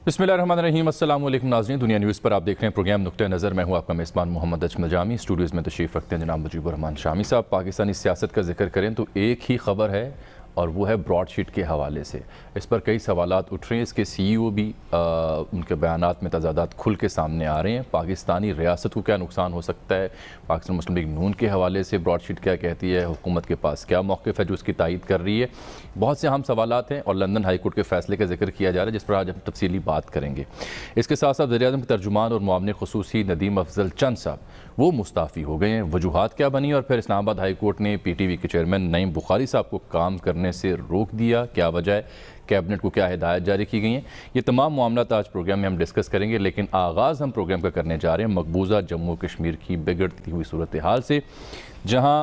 बिस्मिल्लाहिर्रहमानिर्रहीम। अस्सलाम वालेकुम नाज़रीन, दुनिया न्यूज़ पर आप देख रहे हैं प्रोग्राम नुक्ते नज़र। मैं हूं आपका मेज़बान मोहम्मद अजमल जामी। स्टूडियोज़ में तशरीफ़ रखते हैं जनाब मुजीबुर रहमान शामी साहब। पाकिस्तानी सियासत का जिक्र करें तो एक ही ख़बर है और वो है ब्रॉडशीट के हवाले से। इस पर कई सवालात उठ रहे हैं। इसके CEO भी उनके बयानात में तज़ादात खुल के सामने आ रहे हैं। पाकिस्तानी रियासत को क्या नुकसान हो सकता है, पाकिस्तान मुस्लिम लीग नून के हवाले से ब्रॉडशीट क्या कहती है, हुकूमत के पास क्या मौक़िफ़ है जो उसकी तायीद कर रही है। बहुत से अहम सवालात हैं और लंदन हाई कोर्ट के फ़ैसले का जिक्र किया जा रहा है जिस पर आज हम तफसीली बात करेंगे। इसके साथ साथ वज़ीर-ए-आज़म के तर्जुमान और मुआविन ख़ुसूसी नदीम अफजल चंद साहब वो मुस्ताफ़ी हो गए हैं। वजूहात क्या बनी और फिर इस्लामाबाद हाई कोर्ट ने PTV के चेयरमैन नईम बुखारी साहब को काम करने से रोक दिया, क्या वजह है, कैबिनेट को क्या हिदायत जारी की गई हैं, ये तमाम मामलात आज प्रोग्राम में हम डिस्कस करेंगे। लेकिन आगाज़ हम प्रोग्राम का करने जा रहे हैं मकबूजा जम्मू कश्मीर की बिगड़ती हुई सूरत हाल से, जहाँ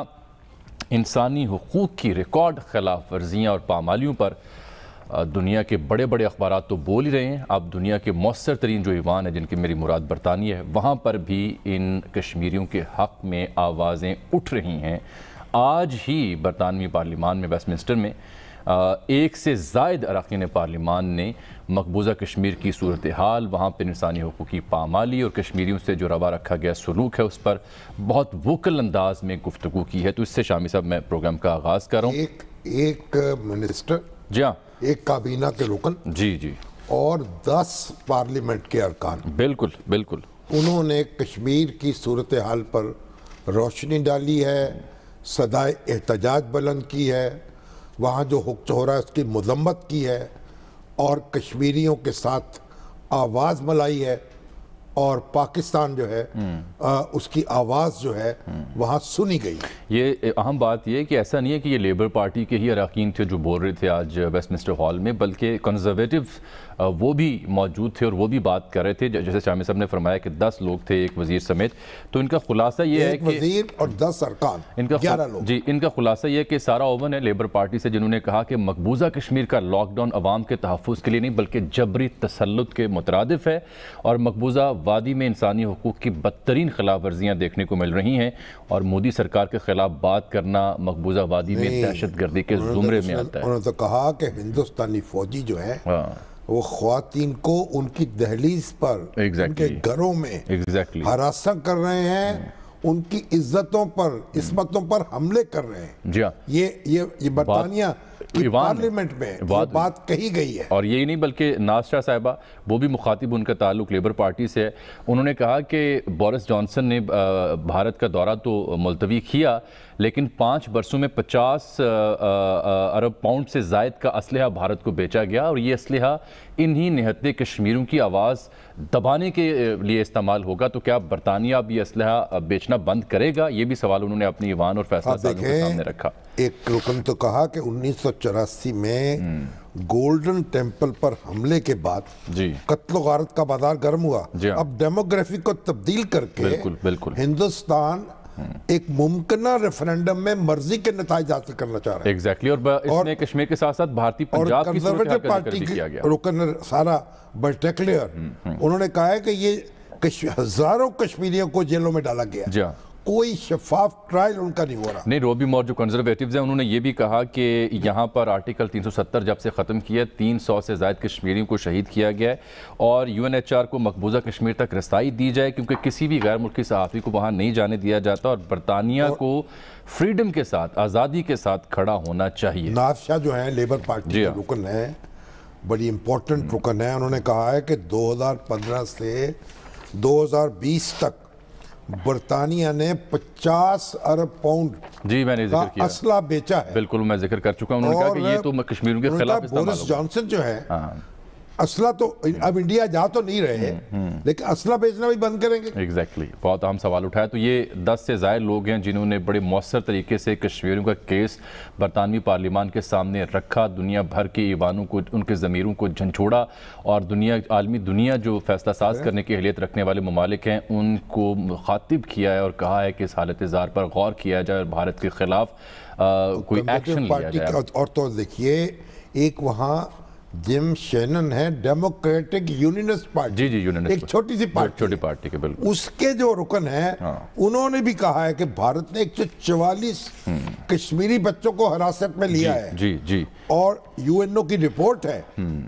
इंसानी हुकूक़ की रिकॉर्ड खिलाफ वर्जियाँ और पामालियों पर दुनिया के बड़े बड़े अखबारात तो बोल ही रहे हैं। अब दुनिया के मौसर तरीन जो ईवान है, जिनकी मेरी मुराद बरतानिया है, वहाँ पर भी इन कश्मीरियों के हक़ में आवाज़ें उठ रही हैं। आज ही बरतानवी पार्लिमान में वेस्टमिंस्टर में एक से ज़ायद अरकान पार्लिमान ने मकबूजा कश्मीर की सूरत हाल, वहाँ पर इंसानी हुकूक़ की पामाली और कश्मीरियों से जो रवा रखा गया सलूक है उस पर बहुत वोकल अंदाज में गुफ्तगू की है। तो इससे शामी साहब मैं प्रोग्राम का आगाज़ कर रहा हूँ। एक मिनिस्टर, जी हाँ, एक काबीना के रुकन जी और 10 पार्लियामेंट के अरकान, बिल्कुल बिल्कुल, उन्होंने कश्मीर की सूरत हाल पर रोशनी डाली है, सदाए एहतजाज बुलंद की है, वहाँ जो हुक्म हो रहा है उसकी मजम्मत की है और कश्मीरियों के साथ आवाज़ मिलाई है और पाकिस्तान जो है उसकी आवाज़ जो है वहाँ सुनी गई। ये अहम बात ये है कि ऐसा नहीं है कि ये लेबर पार्टी के ही अरकान थे जो बोल रहे थे आज वेस्टमिंस्टर हॉल में, बल्कि कंजर्वेटिव वो भी मौजूद थे और वो भी बात कर रहे थे। जैसे शामी साहब ने फरमाया कि 10 लोग थे, एक वज़ीर समेत। तो इनका खुलासा ये है कि वज़ीर और 10 अरकान, इनका 11 लोग। जी, इनका खुलासा ये है कि सारा ओवन है लेबर पार्टी से, जिन्होंने कहा कि मकबूजा कश्मीर का लॉकडाउन अवाम के तहफ़्फ़ुज़ के लिए नहीं बल्कि जबरी तसल्लुत के मुतरादिफ है और मकबूजा वादी में इंसानी हुकूक़ की बदतरीन खिलाफ वर्जियाँ देखने को मिल रही हैं और मोदी सरकार के खिलाफ बात करना मकबूजा वादी में दहशत गर्दी के ज़ुमरे में आता है। उन्होंने तो कहा कि हिंदुस्तानी फौजी जो है वो ख्वातीन को उनकी दहलीज पर, उनके घरों में हरासा कर रहे हैं, उनकी इज्जतों पर, इस्मतों पर हमले कर रहे हैं। जी हाँ, ये बरतानिया की पार्लियामेंट में बात कही गई है। और यही नहीं बल्कि नाज़ साहिबा वो भी मुखातिब, उनका ताल्लुक लेबर पार्टी से है। उन्होंने कहा कि बोरिस जॉनसन ने भारत का दौरा तो मुलतवी किया लेकिन 5 बरसों में 50 अरब पाउंड से ज़ायद का असलहा भारत को बेचा गया और ये असलहा इन्हीं निहत्ते कश्मीरियों की आवाज़ दबाने के लिए इस्तेमाल होगा। तो क्या बरतानिया अब ये असलहा बेचना बंद करेगा? ये भी सवाल उन्होंने अपनी ईवान और फैसला साज़ों के सामने रखा। एक रुकन तो कहा कि 1984 में गोल्डन टेम्पल पर हमले के बाद कत्ल गारत का बाजार गर्म हुआ। अब डेमोग्राफी को तब्दील करके बिल्कुल हिंदुस्तान एक मुमकिना रेफरेंडम में मर्जी के नताइज हासिल करना चाह रहा है। एग्जैक्टली। और इसमें कश्मीर के साथ साथ भारतीय पंजाब की कंजर्वेटिव पार्टी के रुकन सारा बटक्लियर उन्होंने कहा है कि ये हजारों कश्मीरियों को जेलों में डाला गया, कोई शफाफ ट्रायल उनका नहीं हो रहा। नहीं, रोबी मोर जो कंजर्वेटिव्स हैं उन्होंने ये भी कहा कि यहाँ पर आर्टिकल 370 जब से ख़त्म किया 300 से ज़ायद कश्मीरियों को शहीद किया गया है और UNHR को मकबूजा कश्मीर तक रसाई दी जाए क्योंकि किसी भी गैर मुल्की सहाफ़ी को वहाँ नहीं जाने दिया जाता और बरतानिया को फ्रीडम के साथ, आज़ादी के साथ खड़ा होना चाहिए। नाज़ शाह जो है लेबर पार्टी के रुकन है, बड़ी इंपॉर्टेंट रुकन है, उन्होंने कहा है कि 2015 से 2020 तक बरतानिया ने 50 अरब पाउंड मैंने जिक्र किया असला बेचा है। बिल्कुल, मैं जिक्र कर चुका हूं। उन्होंने कहा कि ये तो कश्मीरियों के खिलाफ इस्तेमाल होगा। बोरिस जॉनसन जो है असला तो अब इंडिया जा तो नहीं रहे लेकिन असला बेचना भी बंद करेंगे। एग्जैक्टली। बहुत अहम सवाल उठाया। तो ये 10 से ज़ायद लोग हैं जिन्होंने बड़े मौसर तरीके से कश्मीरियों का केस बरतानवी पार्लियामान के सामने रखा, दुनिया भर के ईवानों को, उनके ज़मीरों को झंझोड़ा और आलमी दुनिया जो फैसला साज करने की अहलियत रखने वाले ममालिक हैं उनको मुखातिब किया है और कहा है कि इस हालत ज़ार पर गौर किया जाए और भारत के खिलाफ कोई एक्शन लिया जाए। और तो देखिए, एक वहाँ जिम शैनन है, डेमोक्रेटिक यूनियनिस्ट पार्टी, यूनियनिस्ट, एक छोटी सी पार्टी, छोटी पार्टी के बिल्कुल, उसके जो रुकन है उन्होंने भी कहा है कि भारत ने 144 کشمیری بچوں کو حراست میں لیا ہے جی جی اور UNO کی رپورٹ ہے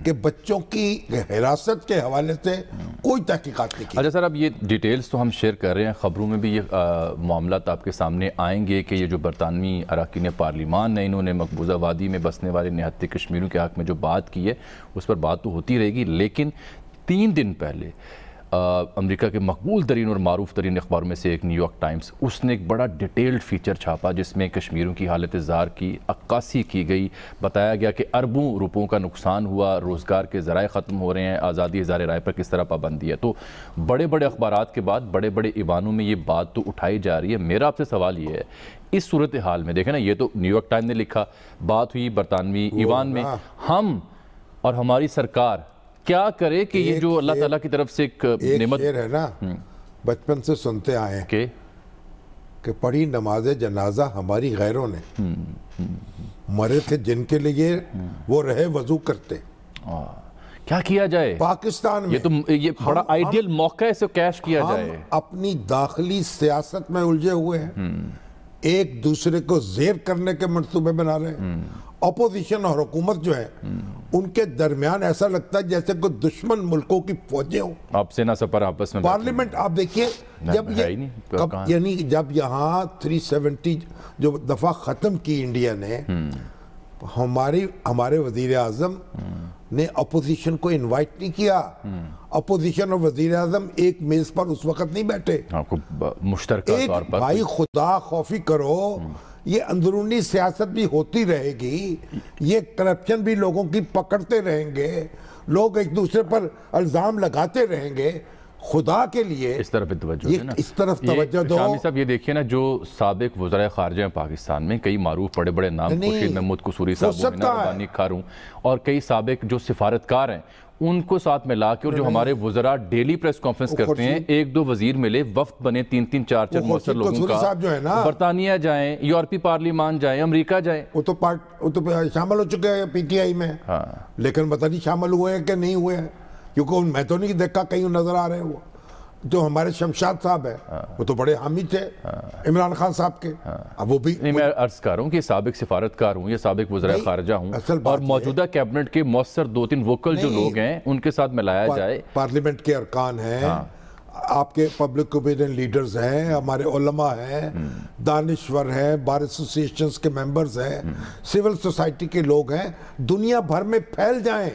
کہ بچوں کی حراست کے حوالے سے کوئی تحقیقات نہیں کی. اچھا سر، اب یہ ڈیٹیلز تو ہم شیئر کر رہے ہیں، خبروں میں بھی یہ معاملات آپ کے سامنے آئیں گے کہ یہ جو برطانوی اراکین پارلیمان نے انہوں نے مقبوضہ وادی میں بسنے والے نہتے کشمیریوں کے حق میں جو بات کی ہے اس پر بات تو ہوتی رہے گی، لیکن 3 دن پہلے امریکہ کے مقبول ترین اور معروف ترین اخباروں میں سے ایک نیو یارک ٹائمز، اس نے ایک بڑا ڈیٹیلڈ فیچر چھاپا جس میں کشمیریوں کی حالت زار کی عکاسی کی گئی. بتایا گیا کہ اربوں روپوں کا نقصان ہوا، روزگار کے ذرائع ختم ہو رہے ہیں، آزادی اظہار رائے پر کس طرح پابندی ہے. تو بڑے بڑے اخبارات کے بعد بڑے بڑے ایوانوں میں یہ بات تو اٹھائی جا رہی ہے. میرا آپ سے سوال یہ ہے، اس صورتحال میں دیکھیں نا، یہ تو نیو یارک ٹائمز نے لکھا، بات ہوئی برطانوی ایوان میں، ہم اور ہماری سرکار کیا کرے کہ یہ جو اللہ تعالیٰ کی طرف سے ایک نعمت شعر ہے نا، بچپن سے سنتے آئے ہیں کہ پڑھی نماز جنازہ ہماری غیروں نے، مرے تھے جن کے لیے وہ رہے وضو کرتے. کیا کیا جائے پاکستان میں؟ یہ بڑا آئیڈیل موقع ہے اسے کیش کیا جائے. ہم اپنی داخلی سیاست میں الجھے ہوئے ہیں، ایک دوسرے کو زیر کرنے کے منصوبے بنا رہے ہیں. اپوزیشن اور حکومت جو ہے ان کے درمیان ایسا لگتا ہے جیسے کوئی دشمن ملکوں کی فوجیں ہوں. آپ سینا سپر آپس میں پارلیمنٹ آپ دیکھیے، جب یہاں 370 جو دفعہ ختم کی انڈیا نے، ہمارے وزیر اعظم نے اپوزیشن کو انوائٹ نہیں کیا. اپوزیشن اور وزیر اعظم ایک میز پر اس وقت نہیں بیٹھے. مشترکہ طور پر بھائی خدا خوفی کرو، یہ اندرونی سیاست بھی ہوتی رہے گی، یہ کرپشن بھی لوگوں کی پکڑتے رہیں گے، لوگ ایک دوسرے پر الزام لگاتے رہیں گے. خدا کے لیے اس طرف توجہ دو. اس طرف توجہ دو. شامی صاحب یہ دیکھیے نا، جو سابق وزراء خارجہ ہیں پاکستان میں، کئی معروف بڑے بڑے نام، خورشید محمود قصوری صاحب، مومنہ ربانی کھاروں، اور کئی سابق جو سفارتکار ہیں ان کو ساتھ میں لا کے، اور جو ہمارے وزراء ڈیلی پریس کانفرنس کرتے ہیں، 1-2 وزیر ملے، وفد بنے 3-3 4-4 مؤثر لوگوں کا، برطانیہ جائیں، یورپی پارلیمان جائیں، امریکہ جائیں. وہ تو شامل ہو چکے ہیں PTI میں، لیکن پتہ نہیں شامل ہوئے ہیں کہ نہیں ہوئے ہیں، کیونکہ میں تو نہیں دیکھا کہیں نظر آ رہے ہیں. وہ جو ہمارے شمشاد صاحب ہیں وہ تو بڑے حامی تھے عمران خان صاحب کے. اب وہ بھی میں عرض کر رہا ہوں کہ سابق سفارتکار ہوں یا سابق وزراء خارجہ ہوں، اور موجودہ کیبنٹ کے مؤثر 2-3 ووکل جو لوگ ہیں ان کے ساتھ ملایا جائے. پارلیمنٹ کے ارکان ہیں، آپ کے پبلک اوپینین لیڈرز ہیں، ہمارے علماء ہیں، دانشور ہیں، بار ایسوسیشنز کے ممبرز ہیں، سول سوسائٹی کے لوگ ہیں، دنیا بھر میں پھیل جائیں.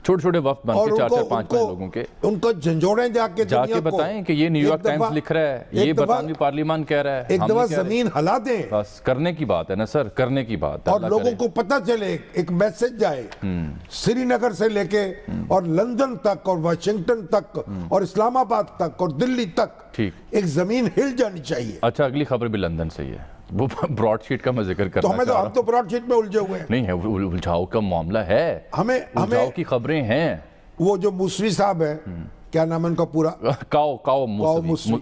چھوٹے چھوٹے وفد بن کے 4-4-5 لوگوں کے، ان کو جھنجھوڑیں جا کے بتائیں کہ یہ نیو یارک ٹائمز لکھ رہا ہے، یہ برطانوی پارلیمان کہہ رہا ہے. ایک دفعہ زمین ہلا دیں. بس کرنے کی بات ہے نا سر، کرنے کی بات ہے. اور لوگوں کو پتہ چلے، ایک میسج جائے سری نگر سے لے کے اور لندن تک اور واشنگٹن تک اور اسلام آباد تک اور دلی تک ایک زمین ہل جانی چاہیے. اچھا، اگلی خبر بھی لندن سے ہی ہے، وہ براڈ شیٹ کا میں ذکر کرنا چاہ رہا ہوں. ہم تو براڈ شیٹ میں الجھے ہوئے ہیں. نہیں ہے، الجھاؤ کا معاملہ ہے، الجھاؤ کی خبریں ہیں. وہ جو موسوی صاحب ہیں، کیا نام ہے ان کا پورا؟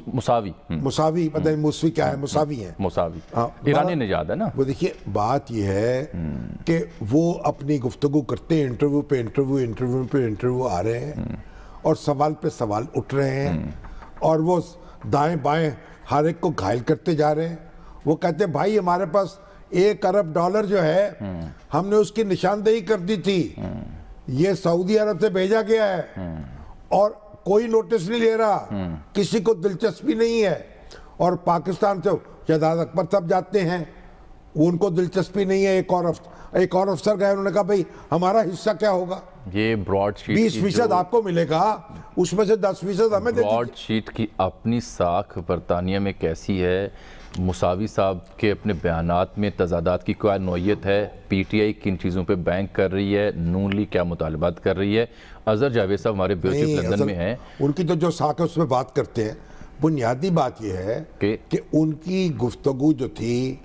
مساوی پتہ نہیں موسوی کیا ہے، مساوی ہیں، مساوی ایرانی نژاد ہے نا. وہ دیکھیے بات یہ ہے کہ وہ اپنی گفتگو کرتے ہیں، انٹرویو پہ انٹرویو آ رہے ہیں اور سوال پہ سوال اٹھ رہے ہیں، اور وہ دائیں بائیں ہر ایک کو گھائل کرتے جا رہے ہیں. وہ کہتے ہیں بھائی ہمارے پاس $1 ارب جو ہے، ہم نے اس کی نشاندہی کر دی تھی، یہ سعودی عرب سے بھیجا گیا ہے اور کوئی نوٹس نہیں لے رہا، کسی کو دلچسپی نہیں ہے. اور پاکستان سے شہزاد اکبر صاحب جاتے ہیں، وہ ان کو دلچسپی نہیں ہے. ایک اور افسر گئے، انہوں نے کہا بھئی ہمارا حصہ کیا ہوگا؟ یہ براڈ شیٹ 20% آپ کو ملے گا، اس میں سے 10% ہمیں دے دیجیے. براڈ شیٹ کی اپنی ساکھ برطانیہ میں کیسی ہے؟ مساوی صاحب کے اپنے بیانات میں تضادات کی کوئی نوعیت ہے؟ PTI کن چیزوں پہ بینک کر رہی ہے؟ نون لیگ کیا مطالبات کر رہی ہے؟ اظہر جاوید صاحب ہمارے بیورو چیف لندن میں ہیں، ان کی تو جو ساکھ ہے اس میں بات کرتے ہیں. بنیادی بات یہ ہے کہ ان کی گفتگو جو تھی،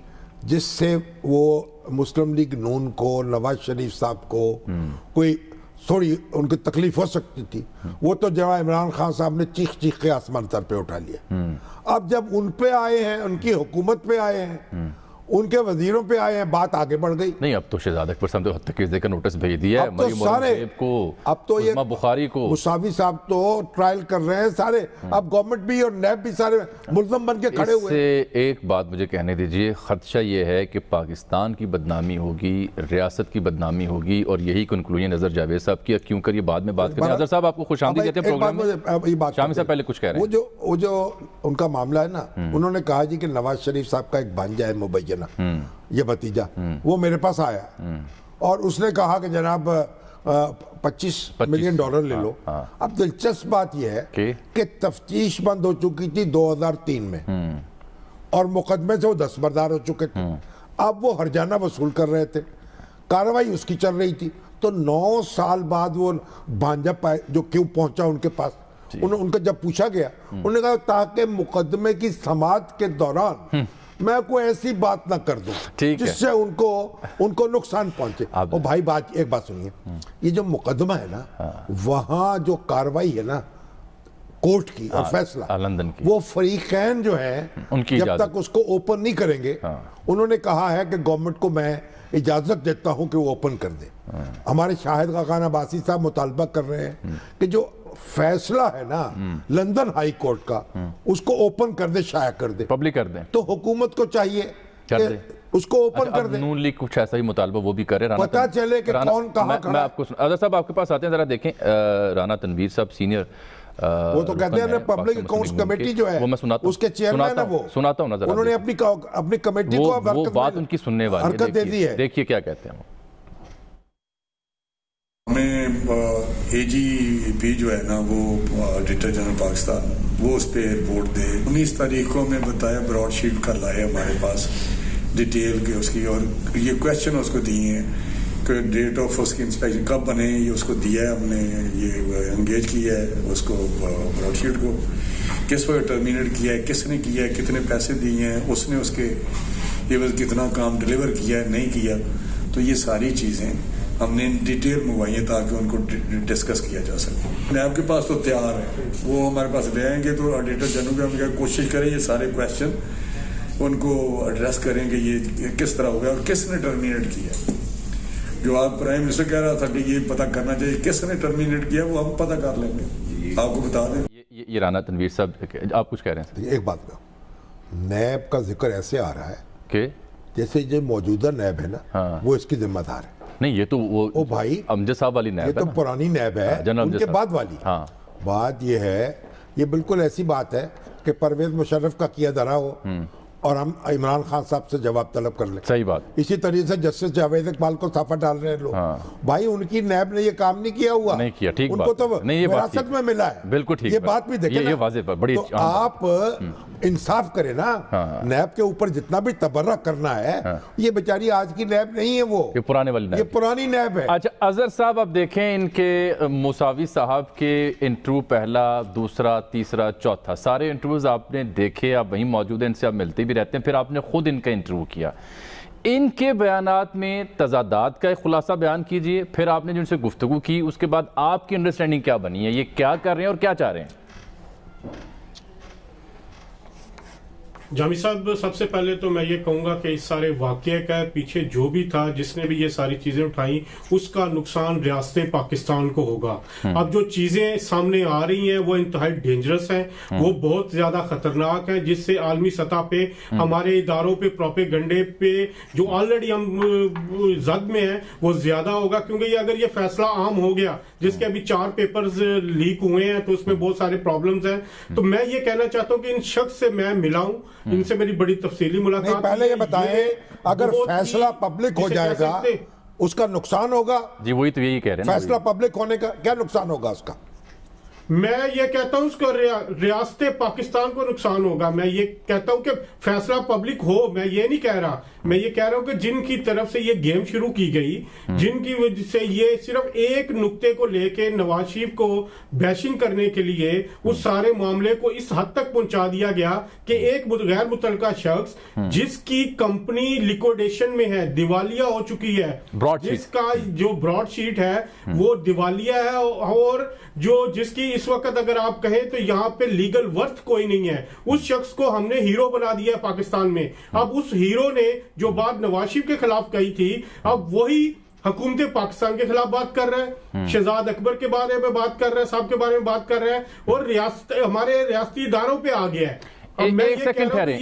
جس سے وہ مسلم لیگ نون کو، نواز شریف صاحب کو کوئی تھوڑی ان کی تکلیف ہو سکتی تھی، وہ تو جناب عمران خان صاحب نے چیخ کے آسمان سر پہ اٹھا لیا. اب جب ان پہ آئے ہیں، ان کی حکومت پہ آئے ہیں، उनके वजीरों पे आए हैं, बात आगे बढ़ गई। नहीं, अब तो शहजाद अकबर साहब ने हत्या केस देकर नोटिस भेज दिया है, अब तो सारे, अब तो ये बुखारी को, मुसावी साहब तो ट्रायल कर रहे हैं सारे, अब गवर्नमेंट भी और नैब भी सारे मुल्ज़म बन के खड़े हुए हैं। एक बात मुझे कहने दीजिए, खदशा ये है कि पाकिस्तान की बदनामी होगी, रियासत की बदनामी होगी, और यही कंक्लूजन अजहर जावेद साहब की, क्यों कर ये बाद में बात करें। अजहर साहब आपको खुशामदीद कहते हैं प्रोग्राम में, शामी साहब पहले कुछ कह रहे हैं। वो जो उनका मामला है ना, उन्होंने कहा जी कि नवाज शरीफ साहब का एक भांजा है मुबैना, ये भतीजा, वो मेरे पास आया और उसने कहा कि जनाब 25 मिलियन डॉलर ले लो। अब दिलचस्प बात यह है कि तफ्तीश बंद हो चुकी थी 2003 में और मुकदमे से वो दस्तबरदार हो चुके थे। अब वो हर्जाना वसूल कर रहे थे, कार्रवाई उसकी चल रही थी। तो 9 साल बाद वो भांजा जो क्यों पहुंचा उनके पास, उनका जब पूछा गया, उन्होंने कहा ताकि मुकदमे की समाअत के दौरान मैं कोई ऐसी बात ना कर दूं जिससे उनको नुकसान पहुंचे। और भाई एक बात सुनिए, ये जो मुकदमा है ना, वहां जो कार्रवाई है ना कोर्ट की और फैसला लंदन की, वो फरीकैन जो है जब तक उसको ओपन नहीं करेंगे, उन्होंने कहा है कि गवर्नमेंट को मैं इजाजत देता हूं कि वो ओपन कर दे। हमारे शाहिद खान अब्बासी साहब मुतालबा कर रहे हैं कि जो फैसला है ना लंदन हाई कोर्ट का, उसको ओपन कर दे, शाया कर दे, पब्लिक कर दे। तो हुकूमत को चाहिए कि उसको ओपन कर दे। नून लीग कुछ ऐसा ही मुतालबा वो भी करे, पता चले कि कौन कहां खड़ा। मैं आपको अजहर साहब आपके पास आते हैं, जरा देखें राना तनवीर साहब सीनियर, वो तो कहते हैं पब्लिक अकाउंट्स कमेटी जो है, वो मैं सुनाता उसके चेयरमैन है, वो सुनाता हूं नजर, उन्होंने अपनी कमेटी को वो बात उनकी सुनने वाली हरकत दे दी है। देखिए क्या कहते हैं। हमें AGP जो है ना, वो ऑडिटर जनरल पाकिस्तान, वो उस पर रिपोर्ट दे। 19 तारीख को हमें बताया, ब्रॉडशीट कर लाए हमारे पास डिटेल के उसकी, और ये क्वेश्चन उसको दिए हैं कि डेट ऑफ उसकी इंस्पेक्शन कब बने, ये उसको दिया है हमने, ये एंगेज किया है उसको ब्रॉडशीट को, किस वक्त टर्मिनेट किया है, किसने किया है, कितने पैसे दिए हैं उसने, उसके ये कितना काम डिलीवर किया है नहीं किया। तो ये सारी चीज़ें हमने डिटेल मंगवाई है ताकि उनको डिस्कस किया जा सके। नैब के पास तो तैयार है, वो हमारे पास ले आएंगे, तो ऑडिटर जनरल भी हम कोशिश करें ये सारे क्वेश्चन उनको एड्रेस करेंगे, ये किस तरह हो गया और किसने टर्मिनेट किया। जो आप प्राइम मिनिस्टर कह रहा था कि ये पता करना चाहिए किसने टर्मिनेट किया, वो हम पता कर लेंगे, आपको बता दें। ये राना तनवीर साहब आप कुछ कह रहे हैं। एक बात का, नैब का जिक्र ऐसे आ रहा है कि जैसे जो मौजूदा नैब है ना, वो इसकी जिम्मेदार है। नहीं, ये तो वो भाई अमजद साहब वाली नैब है, ये तो पुरानी नैब है, उनके बाद वाली। बात ये है, ये बिल्कुल ऐसी बात है कि परवेज मुशर्रफ का किया धरा हो और हम इमरान खान साहब से जवाब तलब कर ले। सही बात। इसी तरीके से जस्टिस जावेद इकबाल को साफा डाल रहे हैं लोग। भाई उनकी नैब ने ये काम नहीं किया हुआ, नहीं किया, ठीक उनको बात। तो विरासत में मिला है, बिल्कुल ठीक। ये बात भी देखें, ये वाज़ेह पर बड़ी तो आप इंसाफ करें ना। नैब के ऊपर जितना भी तबर्रा करना है, ये बेचारी आज की नैब नहीं है, वो ये पुराने वाली नैब, ये पुरानी नैब है। अच्छा अजहर साहब, अब देखें इनके मुसावी साहब के इंटरव्यू, पहला, दूसरा, तीसरा, चौथा, सारे इंटरव्यूज आपने देखे, आप वहीं मौजूद हैं, इनसे आप मिलते भी रहते हैं, फिर आपने खुद इनका इंटरव्यू किया। इनके बयानात में तजादात का एक खुलासा बयान कीजिए, फिर आपने जिनसे गुफ्तगू की उसके बाद आपकी अंडरस्टैंडिंग क्या बनी है, ये क्या कर रहे हैं और क्या चाह रहे हैं। जामी साहब, सबसे पहले तो मैं ये कहूंगा कि इस सारे वाक़े का पीछे जो भी था, जिसने भी ये सारी चीजें उठाई, उसका नुकसान रियासत पाकिस्तान को होगा। अब जो चीजें सामने आ रही हैं वो इंतहाई डेंजरस हैं, वो बहुत ज्यादा खतरनाक हैं, जिससे आलमी सतह पे हमारे इदारों पे प्रोपेगंडे पे जो ऑलरेडी हम जद में हैं वो ज्यादा होगा। क्योंकि ये अगर ये फैसला आम हो गया, जिसके अभी 4 पेपर्स लीक हुए हैं, तो उसमें बहुत सारे प्रॉब्लम्स हैं। तो मैं ये कहना चाहता हूँ कि इन शख्स से मैं मिला हूँ, इनसे मेरी बड़ी तफसीली मुलाकात। पहले ये बताएं, अगर फैसला पब्लिक हो जाएगा उसका नुकसान होगा। जी वही तो यही कह रहे हैं, फैसला पब्लिक होने का क्या नुकसान होगा उसका? मैं ये कहता हूं उसको रियासत पाकिस्तान को नुकसान होगा। मैं ये कहता हूं कि फैसला पब्लिक हो, मैं ये नहीं कह रहा, मैं ये कह रहा हूं कि जिनकी तरफ से ये गेम शुरू की गई, जिनकी वजह से ये सिर्फ एक नुक्ते को लेके नवाज शरीफ को बैशिंग करने के लिए उस सारे मामले को इस हद तक पहुंचा दिया गया कि एक गैर मुतल्लका शख्स जिसकी कंपनी लिक्विडेशन में है, दिवालिया हो चुकी है, जिसका जो ब्रॉडशीट है वो दिवालिया है, और जो जिसकी इस वक्त अगर आप कहें तो यहाँ पे लीगल वर्थ कोई नहीं है। उस शख्स को हमने हीरो बना दिया है पाकिस्तान में। अब उस हीरो ने जो बात नवाज शरीफ के खिलाफ कही थी, अब वही हुकूमत पाकिस्तान के खिलाफ बात कर रहा है, शहजाद अकबर के बारे में बात कर रहा है, साहब के बारे में बात कर रहा है, और हमारे रियासती इदारों पे आ गया है। एक सेकंड ठहरे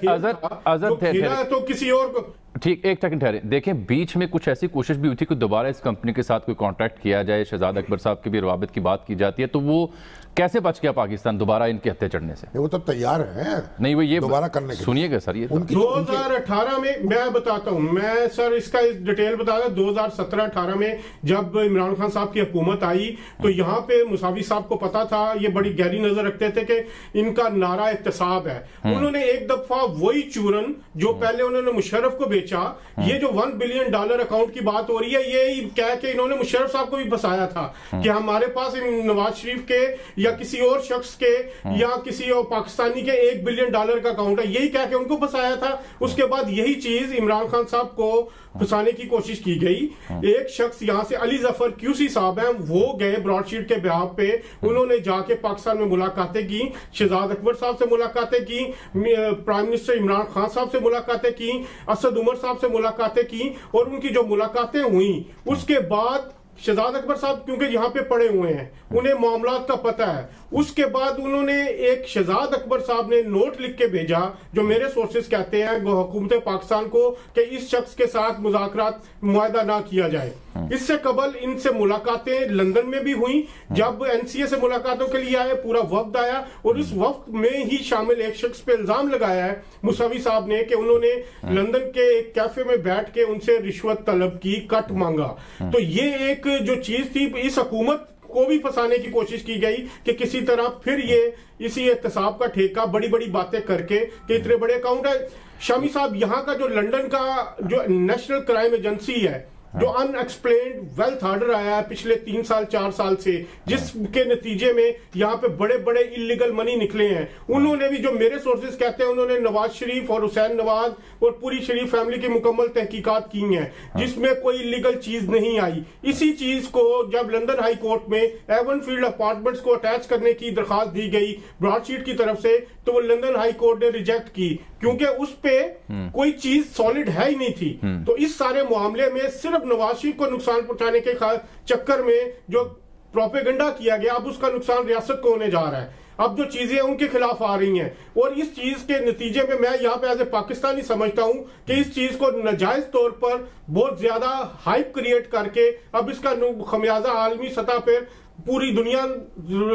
अजहर ठहरे तो किसी और को ठीक, एक सेकंड ठहरे। देखें, बीच में कुछ ऐसी कोशिश भी हुई थी कि दोबारा इस कंपनी के साथ कोई कॉन्ट्रैक्ट किया जाए, शहजाद अकबर साहब की भी रवाबित की बात की जाती है, तो वो कैसे बच गया पाकिस्तान दोबारा इनके हत्थे चढ़ने से? वो तो तैयार है नहीं, वो ये दोबारा करने के। सुनिएगा सर, ये 2018 में मैं बताता हूं, मैं सर इसका डिटेल बताता। 2017-18 में जब इमरान खान साहब की हुकूमत आई तो यहाँ पे मुसावी साहब को पता था, ये बड़ी गहरी नजर रखते थे कि इनका नारा इत्तेसाब है। उन्होंने एक दफा वही चूरन जो पहले उन्होंने मुशर्रफ को बेचा, ये जो $1 बिलियन अकाउंट की बात हो रही है, ये कह के इन्होंने मुशर्रफ साहब को भी फंसाया था कि हमारे पास नवाज शरीफ के या किसी और शख्स के या किसी और पाकिस्तानी के $1 बिलियन का अकाउंट है, यही कह के उनको फंसाया था। उसके बाद यही चीज इमरान खान साहब को फंसाने की कोशिश की गई। एक शख्स यहाँ से अली जफर क्यूसी साहब हैं, वो गए ब्रॉडशीट के बिहाफ पे, उन्होंने जाके पाकिस्तान में मुलाकातें की, शहजाद अकबर साहब से मुलाकातें की, प्राइम मिनिस्टर इमरान खान साहब से मुलाकातें की, असद उमर साहब से मुलाकातें की, और उनकी जो मुलाकातें हुई उसके बाद शहजाद अकबर साहब क्योंकि यहाँ पे पड़े हुए हैं, उन्हें मामलात का पता है। उसके बाद उन्होंने एक शहजाद अकबर साहब ने नोट लिख के भेजा, जो मेरे सोर्सेस कहते हैं हुकूमत पाकिस्तान को, कि इस शख्स के साथ मुज़ाकरात मुआहदा ना किया जाए। इससे कबल इनसे मुलाकातें लंदन में भी हुई। जब एनसीए से मुलाकातों के लिए आए, पूरा वफ्द आया, और इस वक्त में ही शामिल एक शख्स पे इल्जाम लगाया है मुसावी साहब ने कि उन्होंने लंदन के एक कैफे में बैठ के उनसे रिश्वत तलब की, कट मांगा। तो ये एक जो चीज थी, इस हुकूमत को भी फंसाने की कोशिश की गई कि किसी तरह फिर ये इसी एहतसाब का ठेका बड़ी बड़ी बातें करके कि इतने बड़े अकाउंट है। शामी साहब, यहाँ का जो लंदन का जो नेशनल क्राइम एजेंसी है, जो अनएक्सप्लेन्ड वेल्थ ऑर्डर आया है पिछले 3-4 साल से, जिसके नतीजे में यहाँ पे बड़े बड़े इलीगल मनी निकले हैं, उन्होंने भी, जो मेरे सोर्सेज कहते हैं, उन्होंने नवाज शरीफ और हुसैन नवाज और पूरी शरीफ फैमिली की मुकम्मल तहकीकात की हैं, जिसमें कोई इलीगल चीज नहीं आई। इसी चीज को जब लंदन हाई कोर्ट में एवनफील्ड अपार्टमेंट्स को अटैच करने की दरखास्त दी गई ब्रॉडशीट की तरफ से, तो वो लंदन हाई कोर्ट ने रिजेक्ट की, क्योंकि उस पे कोई चीज सॉलिड है ही नहीं थी। तो इस सारे मामले में सिर्फ नवाज शरीफ को नुकसान पहुंचाने के चक्कर में जो प्रोपेगेंडा किया गया, अब उसका नुकसान रियासत को होने जा रहा है। अब जो चीजें उनके खिलाफ आ रही हैं, और इस चीज के नतीजे में मैं यहाँ पे एज ए पाकिस्तानी समझता हूं कि इस चीज को नाजायज तौर पर बहुत ज्यादा हाइप क्रिएट करके अब इसका खमियाजा आलमी सतह पर पूरी दुनिया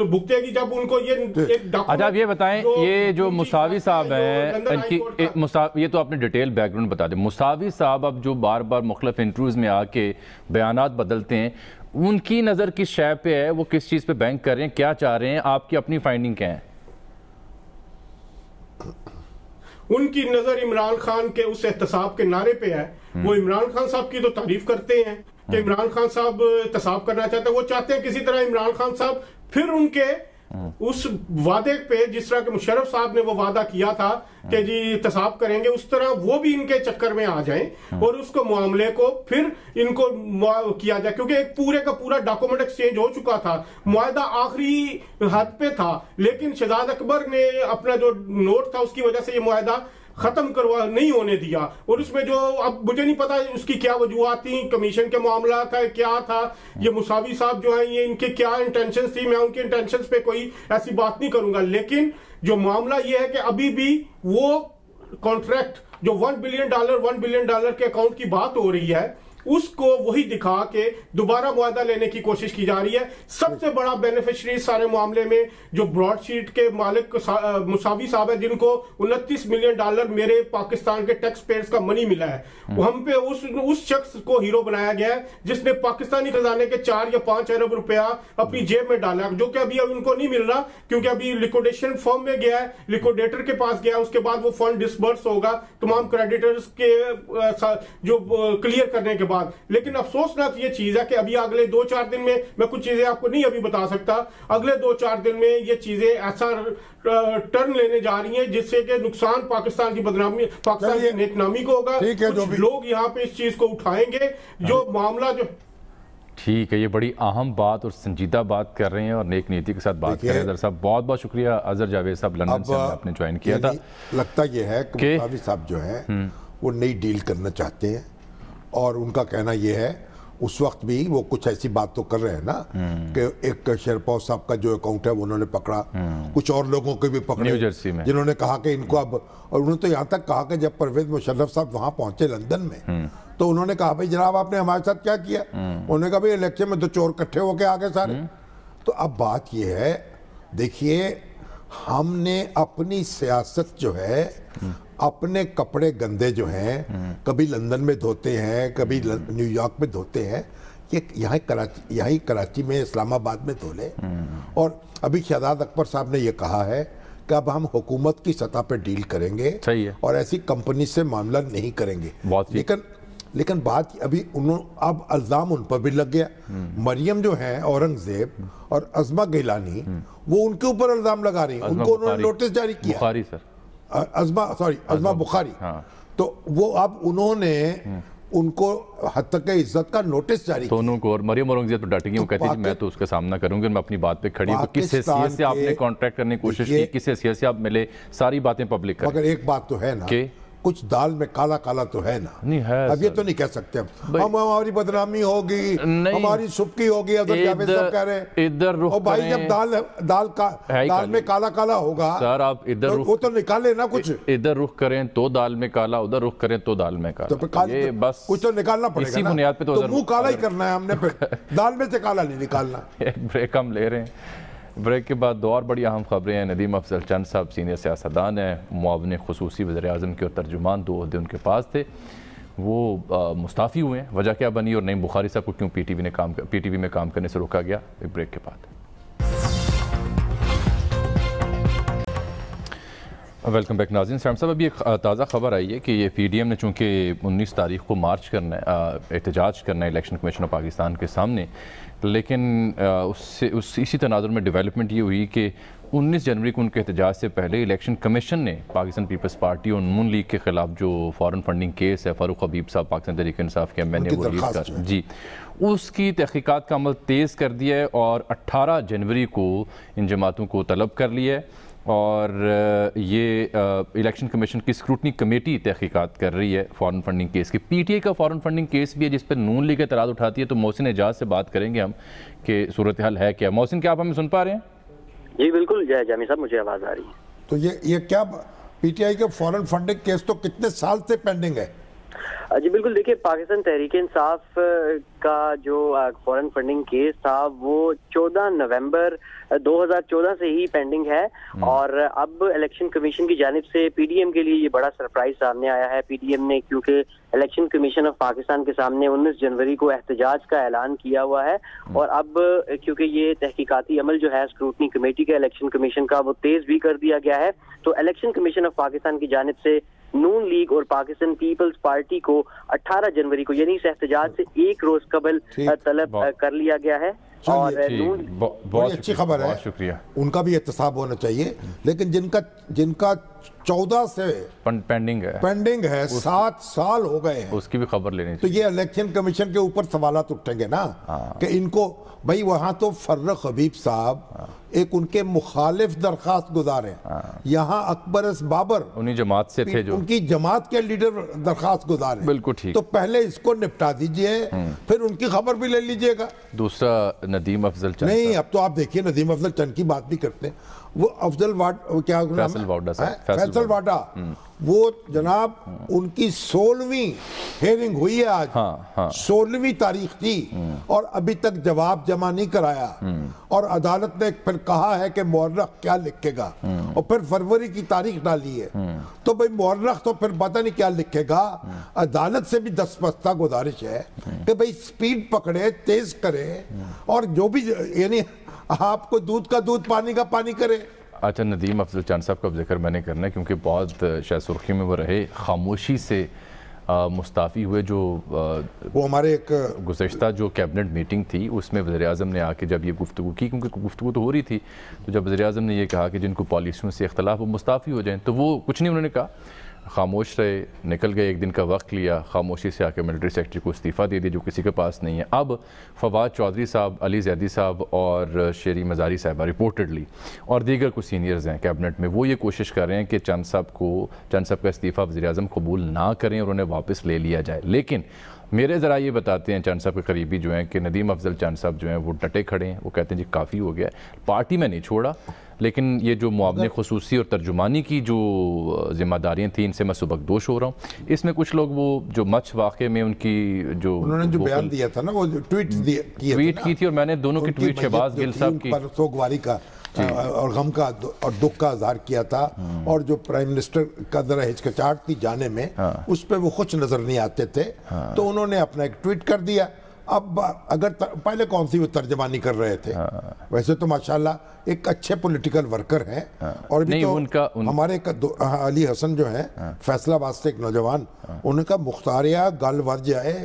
भुगतेगी। जब उनको ये एक अच्छा, आप ये बताएं, ये जो मुसावी साहब हैं, इनकी ये तो आपने डिटेल बैकग्राउंड बता दें। मुसावी साहब अब जो बार बार मुख्तलिफ इंटरव्यूज में आके बयानात बदलते हैं, उनकी नजर किस शय पे है, वो किस चीज पे बैंक कर रहे हैं, क्या चाह रहे हैं, आपकी अपनी फाइंडिंग क्या है? उनकी नजर इमरान खान के उस एहतसाब के नारे पे है। वो इमरान खान साहब की तो तारीफ करते हैं कि इमरान खान साहब एहतसाब करना चाहते हैं, वो चाहते हैं किसी तरह इमरान खान साहब फिर उनके उस वादे पे, जिस तरह के मुशर्रफ साहब ने वो वादा किया था कि जी एहतसाब करेंगे, उस तरह वो भी इनके चक्कर में आ जाएं और उसको मामले को फिर इनको किया जाए, क्योंकि एक पूरे का पूरा डॉक्यूमेंट एक्सचेंज हो चुका था, मुआहदा आखिरी हद पे था, लेकिन शहजाद अकबर ने अपना जो नोट था उसकी वजह से ये मुआहदा खत्म करवा नहीं होने दिया। और उसमें जो, अब मुझे नहीं पता उसकी क्या वजूहत थी, कमीशन के मामला था, क्या था, ये मुसावी साहब जो हैं, ये इनके क्या इंटेंशंस थी, मैं उनके इंटेंशंस पे कोई ऐसी बात नहीं करूंगा, लेकिन जो मामला ये है कि अभी भी वो कॉन्ट्रैक्ट जो $1 बिलियन के अकाउंट की बात हो रही है, उसको वही दिखा के दोबारा मुआहदा लेने की कोशिश की जा रही है। सबसे बड़ा बेनिफिशियरी सारे मामले में जो ब्रॉडशीट के मालिक मुसावी साहब है, जिनको $29 मिलियन मेरे पाकिस्तान के टैक्स पेयर्स का मनी मिला है, हम पे उस शख्स को हीरो बनाया गया है जिसने पाकिस्तानी खजाने के 4 या 5 अरब रुपया अपनी जेब में डाला, जो कि अभी उनको नहीं मिल रहा, क्योंकि अभी लिक्विडेशन फर्म में गया है, लिक्विडेटर के पास गया, उसके बाद वो फंड डिसबर्स होगा तमाम क्रेडिटर्स के जो क्लियर करने के बाद। लेकिन अफसोसनाक ये चीज है कि अभी अगले 2-4 दिन में, मैं कुछ चीजें आपको नहीं अभी बता सकता, अगले 2-4 दिन में ये चीजें ऐसा टर्न लेने जा रही हैं जिससे कि नुकसान पाकिस्तान की बदनामी, पाकिस्तान की नेकनामी को होगा। कुछ लोग यहाँ पे इस चीज को उठाएंगे, जो मामला जो ٹھیک ہے، یہ بڑی اہم بات اور سنجیدہ بات کر رہے ہیں اور نیک نیتی کے ساتھ بات کر رہے ہیں اظہر صاحب. بہت بہت شکریہ اظہر جاوید صاحب، لندن سے آپ نے جوائن کیا تھا. لگتا یہ ہے کہ مصطفی صاحب جو ہے وہ نئی ڈیل کرنا چاہتے ہیں، اور ان کا کہنا یہ ہے اس وقت بھی وہ کچھ ایسی بات تو کر رہے ہیں نا کہ ایک شیرپور صاحب کا جو اکاؤنٹ ہے وہ انہوں نے پکڑا، کچھ اور لوگوں کے بھی پکڑے جنہوں نے کہا کہ ان کو اب، اور انہوں نے تو یہاں تک کہا کہ جب پرویز مشرف صاحب وہاں پہنچے لندن میں تو انہوں نے کہا بھائی جناب آپ نے ہمارے ساتھ کیا کیا؟ انہوں نے کہا بھائی الیکشن میں تو چور کٹھے ہو کے آگے سارے. تو اب بات یہ ہے، دیکھیے ہم نے اپنی سیاست جو ہے، اپنے کپڑے گندے جو ہیں کبھی لندن میں دھوتے ہیں، کبھی نیو یارک میں دھوتے ہیں، یہاں کراچی میں اسلام آباد میں دھو لے. اور ابھی شہزاد اکبر صاحب نے یہ کہا ہے کہ اب ہم حکومت کی سطح پہ ڈیل کریں گے اور ایسی کمپنی سے معاملہ نہیں کریں گے. لیکن بات ابھی اب الزام ان پر بھی لگ گیا. مریم جو ہیں اورنگزیب اور عظمہ گیلانی وہ ان کے اوپر الزام لگا رہی ہیں، ان کو انہوں نے نوٹس جاری کیا، عظمہ بخاری. تو وہ اب انہوں نے ان کو حد تک عزت کا نوٹس جاری کیا دونوں کو، اور مریم اورنگزیب تو ڈٹیں گی، وہ کہتی ہے میں تو اس کا سامنا کروں گی، میں اپنی بات پہ کھڑی ہوں. کس حیثیت سے آپ نے کانٹریکٹ کرنے کی کوشش کی، کس حیثیت سے آپ ملے، ساری باتیں پبلک کریں. مگر ایک بات تو ہے نا کہ کچھ دال میں کالا کالا تو ہے نا. نہیں ہے، اب یہ تو نہیں کہہ سکتے ہم ہماری بدنامی ہوگی، ہماری سبکی ہوگی. اگر جاوید صاحب کہہ رہے ہیں ادھر رخ اور بھائی جب دال میں کالا کالا ہوگا سر، آپ ادھر وہ تو نکالے نا کچھ. ادھر رخ کریں تو دال میں کالا، ادھر رخ کریں تو دال میں کالا، یہ بس کچھ تو نکالنا پڑے گا. اسی بنیاد پہ تو منہ کالا ہی کرنا ہے ہم نے، پھر دال میں سے کالا نہیں نکالنا. ایک بریک ہم لے رہے ہیں، بریک کے بعد دو اور بڑی اہم خبریں ہیں. ندیم افضل چند صاحب سینئر سیاستدان ہیں، معاون خصوصی وزیر اعظم کے اور ترجمان، 2 عہدے ان کے پاس تھے، وہ مستعفی ہوئے ہیں. وجہ کیا بنی اور نعیم بخاری صاحب کو کیوں پی ٹی وی میں کام کرنے سے روکا گیا؟ ایک بریک کے بعد. ویلکم بیک ناظرین. سلام صاحب، ابھی ایک تازہ خبر آئی ہے کہ یہ پی ڈی ایم نے چونکہ 19 تاریخ کو مارچ کرنا ہے، احتجاج کرنا ہے الیکشن کمیشن آف پاکستان کے سامنے، لیکن اسی تناظر میں ڈیولپمنٹ یہ ہوئی کہ 19 جنوری کو ان کے احتجاج سے پہلے الیکشن کمیشن نے پاکستان پیپلز پارٹی اور نون لیگ کے خلاف جو فارن فنڈنگ کیس ہے، فاروق حبیب صاحب پاکستان تحریک انصاف کے ایم این اے وہ ریلیز کر جی اس کی تحقیقات کا عمل تیز کر دیا ہے اور 18 جنوری کو ان جماعتوں کو طلب کر لیا ہے. اور یہ الیکشن کمیشن کی اسکروٹنی کمیٹی تحقیقات کر رہی ہے فارن فنڈنگ کیس کی. پی ٹی آئی کا فارن فنڈنگ کیس بھی ہے جس پر نون لیگ اعتراض اٹھاتی ہے. تو محسن اعجاز سے بات کریں گے ہم کہ صورتحال ہے کیا. محسن، کیا آپ ہمیں سن پا رہے ہیں؟ جی بالکل جامی صاحب، مجھے آواز آ رہی ہے. تو یہ کیا پی ٹی آئی کا فارن فنڈنگ کیس تو کتنے سال سے پینڈنگ ہے؟ جی بالکل، دیکھیے پاکستان تحریک انصاف کا جو فارن فنڈنگ کیس تھا وہ 14 نومبر 2014 سے ہی پینڈنگ ہے، اور اب الیکشن کمیشن کی جانب سے پی ڈی ایم کے لیے یہ بڑا سرپرائز سامنے آیا ہے. پی ڈی ایم نے کیونکہ الیکشن کمیشن آف پاکستان کے سامنے 19 جنوری کو احتجاج کا اعلان کیا ہوا ہے، اور اب کیونکہ یہ تحقیقاتی عمل جو ہے اسکروٹنی کمیٹی کا الیکشن کمیشن کا وہ تیز بھی کر دیا گیا ہے. تو الیکشن کمیشن آف پاکستان کی جانب سے نون لیگ اور پاکستان پیپلز پارٹی کو 18 جنوری کو یعنی اس احتجاج سے ایک روز قبل طلب کر لیا گیا ہے. اور بہت اچھی خبر ہے، شکریہ. ان کا بھی احتساب ہونا چاہیے، لیکن جن کا 14 سے پینڈنگ ہے 7 سال ہو گئے ہیں، اس کی بھی خبر لینی تو یہ الیکشن کمیشن کے اوپر سوالات اٹھیں گے نا کہ ان کو بھائی وہاں تو فرق حبیب صاحب ایک ان کے مخالف درخواست گزار ہیں، یہاں اکبر اس بابر انہی جماعت سے تھے جو ان کی جماعت کے لیڈر درخواست گزار ہیں. بالکل ٹھیک. تو پہلے اس کو نپٹا دیجئے، پھر ان کی خبر بھی لے لیجئے گا. دوسرا ندیم افضل چند نہیں، اب تو آپ دیکھیے ندیم افضل چند کی بات بھی کرتے ہیں. وہ فیصل واڈا وہ جناب ان کی 16ویں ہیرنگ ہوئی ہے آج، 16ویں تاریخ تھی اور ابھی تک جواب جمع نہیں کرایا. اور عدالت نے پھر کہا ہے کہ مورخ کیا لکھے گا، اور پھر فروری کی تاریخ ڈالی ہے. تو بھئی مورخ تو پھر پتہ نہیں کیا لکھے گا. عدالت سے بھی دستبستہ گزارش ہے کہ بھئی سپیڈ پکڑے، تیز کرے، اور جو بھی یعنی آپ کو دودھ کا دودھ پانی کا پانی کرے. اچھا، ندیم افضل چند صاحب کا ذکر میں نے کرنا ہے کیونکہ بہت شاید سرخی میں وہ رہے، خاموشی سے مستعفی ہوئے. جو وہ ہمارے ایک گزشتہ جو کیبنٹ میٹنگ تھی اس میں وزیر اعظم نے آ کے جب یہ گفتگو کی، کیونکہ گفتگو تو ہو رہی تھی، تو جب وزیر اعظم نے یہ کہا کہ جن کو پالیسیوں سے اختلاف وہ مستعفی ہو جائیں، تو وہ کچھ نہیں انہوں نے کہا. खामोश रहे, निकल गए, एक दिन का वक्त लिया, खामोशी से आके मिलिट्री सेक्रेटरी को इस्तीफ़ा दे दिया जो किसी के पास नहीं है। अब फवाद चौधरी साहब, अली जैदी साहब और शेरी मज़ारी साहबा रिपोर्टेडली और दीगर कुछ सीनियर्स हैं कैबिनेट में, वो ये कोशिश कर रहे हैं कि चंद साहब का इस्तीफ़ा वज़ीर-ए-आज़म कबूल ना करें और उन्हें वापस ले लिया जाए। लेकिन मेरे ज़रा ये बताते हैं चंद साहब के करीबी जो हैं कि नदीम अफजल चंद साहब जो हैं वो डटे खड़े हैं, वो कहते हैं जी काफ़ी हो गया, पार्टी में नहीं छोड़ा, लेकिन ये जो मुआवने खुसूसी और तर्जुमानी की जो जिम्मेदारियाँ थी इनसे मैं सुबकदोश हो रहा हूँ। इसमें कुछ लोग वो जो मच वाक़े में उनकी जो उन्होंने जो बयान दिया था ना, वो ट्वीट की थी और मैंने दोनों की ट्वीट शहबाज गिल साहब की सोगवारी का और गम का और दुख का इजहार किया था, और जो प्राइम मिनिस्टर का जरा हिचकिचाहट थी जाने में, उस पर वो खुश नजर नहीं आते थे, तो उन्होंने अपना एक ट्वीट कर दिया। अब अगर पहले कौन सी वो तर्जमानी कर रहे थे, वैसे तो माशाल्लाह एक अच्छे पॉलिटिकल वर्कर हैं, और भी तो हमारे अली हसन जो है फैसलाबाद से एक नौजवान, उनका मुख्तारिया गल वर जाए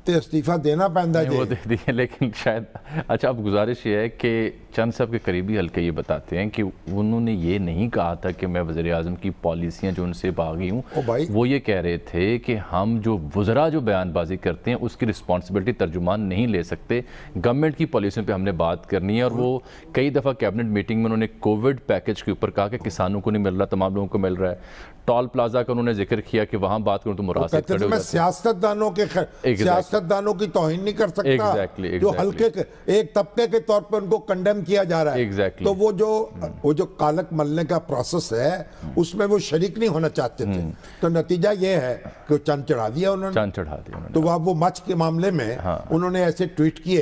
तो इस्तीफा देना पैंदा वो दे दिए, लेकिन शायद अच्छा अब गुजारिश ये है कि चंद साहब के करीबी हल्के ये बताते हैं कि उन्होंने ये नहीं कहा था कि मैं वज़ीर-ए-आज़म की पॉलिसियाँ जो उनसे भागी हूँ, वो ये कह रहे थे कि हम जो वज़रा जो बयानबाजी करते हैं उसकी रिस्पॉन्सिबिलिटी तर्जुमान नहीं ले सकते, गवर्नमेंट की पॉलिसियों पे हमने बात करनी है। और वो कई दफ़ा कैबिनेट मीटिंग में उन्होंने कोविड पैकेज के ऊपर कहा कि किसानों को नहीं मिल रहा, तमाम लोगों को मिल रहा है। टॉल प्लाजा का उन्होंने जिक्र किया कि वहाँ बात करूँ तो मुरासिब खड़े हो जाते हैं। सियासतदानों की तौहीन नहीं कर सकता, जो हल्के एक तबके के तौर पर उनको कंडेम किया जा रहा है, तो वो जो कालक मलने का प्रोसेस है उसमें वो शरीक नहीं होना चाहते थे, तो नतीजा ये है कि चंद चढ़ा दिया उन्होंने। तो वो मच के मामले में उन्होंने ऐसे ट्वीट किए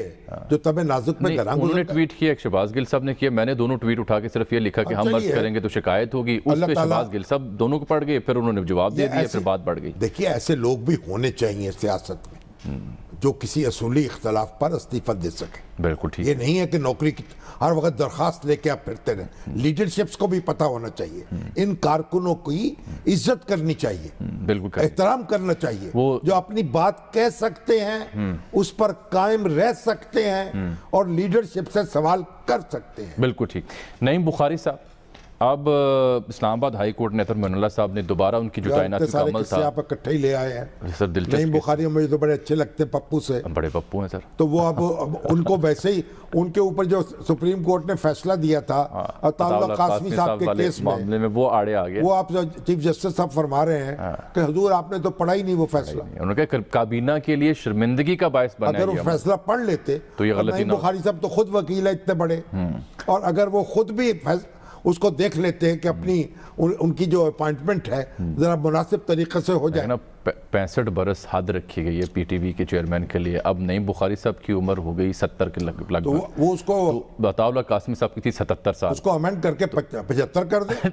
जो तब नाजुक पे गरांग उन्होंने ट्वीट किया, एक शहबाज गिल साहब ने किया, मैंने दोनों ट्वीट उठा के सिर्फ ये लिखा कि हम मर्ज करेंगे तो शिकायत होगी, उस पे शहबाज गिल साहब दोनों को पढ़ गए, फिर उन्होंने जवाब दे दिया, फिर बात बढ़ गई। देखिए ऐसे लोग भी होने चाहिए सियासत में जो किसी असूली इख्तलाफ पर इस्तीफा दे सके। बिल्कुल ठीक। ये नहीं है कि नौकरी की हर वक्त दरखास्त लेके आप फिरते रहे, लीडरशिप्स को भी पता होना चाहिए, इन कारकुनों की इज्जत करनी चाहिए, बिल्कुल एहतराम करना चाहिए, जो अपनी बात कह सकते हैं उस पर कायम रह सकते हैं और लीडरशिप से सवाल कर सकते हैं। बिल्कुल ठीक। नईम बुखारी साहब, अब इस्लामाबाद हाई कोर्ट ने मोइनुल्लाह साहब ने दोबारा उनकी जो तैनाती का अमल था, आप इकट्ठे ही ले आए हैं सर, दिलचस्प। नईम बुखारी मुझे तो बड़े अच्छे लगते हैं, पप्पू से बड़े पप्पू हैं सर, तो वो अब उनको वैसे ही उनके ऊपर जो सुप्रीम कोर्ट ने फैसला दिया था अताउल्लाह कासमी साहब के केस मामले में, वो आड़े आ गए। वो आप चीफ जस्टिस साहब फरमा रहे हैं कि हुजूर आपने तो पढ़ा ही नहीं वो फैसला, उन्होंने कहा काबीना के लिए शर्मिंदगी का बायस बना। अगर वो फैसला पढ़ लेते तो ये गलती ना। बुखारी साहब तो खुद वकील है इतने बड़े, और अगर वो खुद भी उसको देख लेते हैं कि अपनी उनकी जो अपॉइंटमेंट है जरा मुनासिब तरीके से हो जाए ना। 65 बरस हद रखी गई है पीटीवी के चेयरमैन के लिए। अब नईम बुखारी साहब की उम्र हो गई 70 के लगभग, तो वो उसको अताउल्लाह कासमी साहब की थी 77 साल, उसको अमेंड करके 75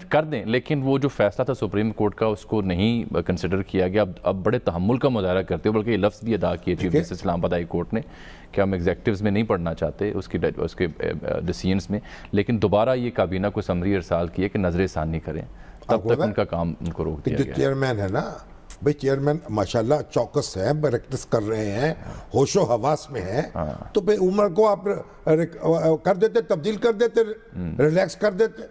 कर दें लेकिन वो जो फैसला था सुप्रीम कोर्ट का उसको नहीं कंसिडर किया गया। अब बड़े तहम्मुल का मुजाहरा करते हो, बल्कि ये लफ्ज़ भी अदा किए chief justice Islamabad high court ने कि हम एग्जेक्टिव्स में नहीं पढ़ना चाहते उसके डिसीजंस में, लेकिन दोबारा ये काबीना को समरी इरसाल किए कि नजर सानी करें, तब तक उनका काम उनको रोक दिया गया। चेयरमैन है ना भाई, चेयरमैन माशाल्लाह चौकस है, प्रैक्टिस कर रहे हैं, होशो हवास में है, तो भाई उम्र को आप कर देते, तब्दील कर देते, रिलैक्स कर देते,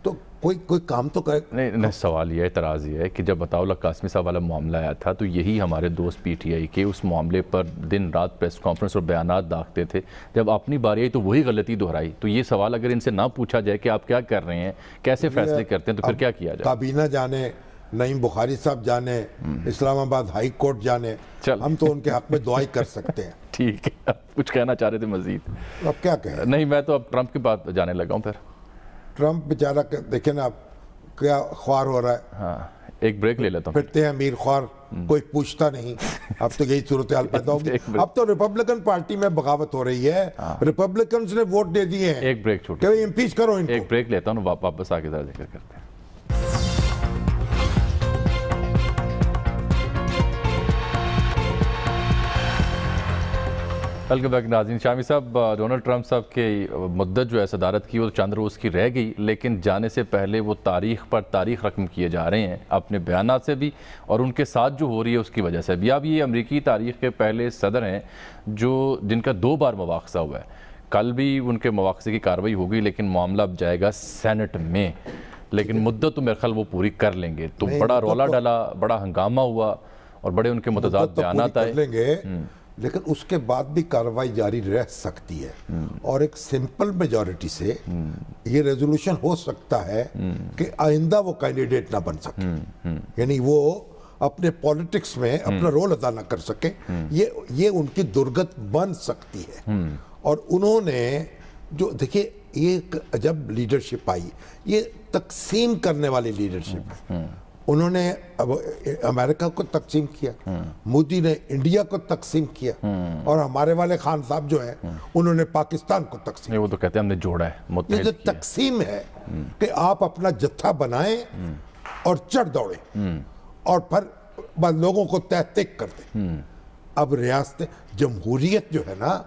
तो कोई काम तो करे नहीं। सवाल ये एतराज़ ये है कि जब अताउल्लाह कासमी साहब वाला मामला आया था तो यही हमारे दोस्त पीटीआई के उस मामले पर दिन रात प्रेस कॉन्फ्रेंस और बयानात दागते थे, जब अपनी बारी आई तो वही गलती दोहराई। तो ये सवाल अगर इनसे ना पूछा जाए कि आप क्या कर रहे हैं, कैसे फैसले करते हैं, तो फिर क्या किया जाए। काबीना जाने, नईम बुखारी साहब जाने, इस्लामाबाद हाई कोर्ट जाने, हम तो उनके हक में दुआई कर सकते हैं। ठीक है, आप कुछ कहना चाह रहे थे मजीद? अब क्या कहें? नहीं, मैं तो अब ट्रंप की बात जाने लगा हूँ। फिर ट्रंप बेचारा देखे ना क्या ख्वार हो रहा है। हाँ, एक ब्रेक ले लेता हूँ। फिरते हैं अमीर ख्वार, कोई पूछता नहीं। अब तो यही सूरत हाल पैदा होगी। अब तो रिपब्लिकन पार्टी में बगावत हो रही है, रिपब्लिकन ने वोट दे दिए हैं। एक ब्रेक छोड़, इम्पीच करो इनको। एक ब्रेक लेता हूँ, वापस आके जरा जिक्र करते हैं। वेलकम बैक नाज़रीन। शामी साहब, डोनाल्ड ट्रंप साहब के मुद्दत जो है सदारत की वो चंद रोज़ की रह गई, लेकिन जाने से पहले वो तारीख पर तारीख रकम किए जा रहे हैं अपने बयानात से भी और उनके साथ जो हो रही है उसकी वजह से भी। अब ये अमरीकी तारीख के पहले सदर हैं जो जिनका 2 बार मुवाख़ज़ा हुआ है। कल भी उनके मुवाख़ज़े की कार्रवाई होगी, लेकिन मामला अब जाएगा सेनेट में। لیکن مدت تو میرے خیال وہ پوری کر لیں گے. تو بڑا رولا ڈالا, بڑا ہنگامہ ہوا اور بڑے ان کے متضاد بیانات آئے. لیں گے لیکن اس کے بعد بھی کارروائی جاری رہ سکتی ہے, اور ایک سمپل میجورٹی سے یہ ریزولوشن ہو سکتا ہے کہ آئندہ وہ کینڈیڈیٹ نہ بن سکے, یعنی وہ اپنے پولیٹکس میں اپنا رول ادا نہ کر سکے. یہ ان کی درگت بن سکتی ہے. اور انہوں نے جو دیکھیے ایک عجب لیڈرشپ آئی, یہ تقسیم کرنے والی لیڈرشپ ہے. انہوں نے امریکہ کو تقسیم کیا, مودی نے انڈیا کو تقسیم کیا, اور ہمارے والے خان صاحب جو ہیں انہوں نے پاکستان کو تقسیم. وہ تو کہتے ہیں ہم نے جوڑا ہے, یہ جو تقسیم ہے کہ آپ اپنا جتھا بنائیں اور چڑھ دوڑیں اور پھر لوگوں کو تحقیق کر دیں. اب ریاست جمہوریت جو ہے نا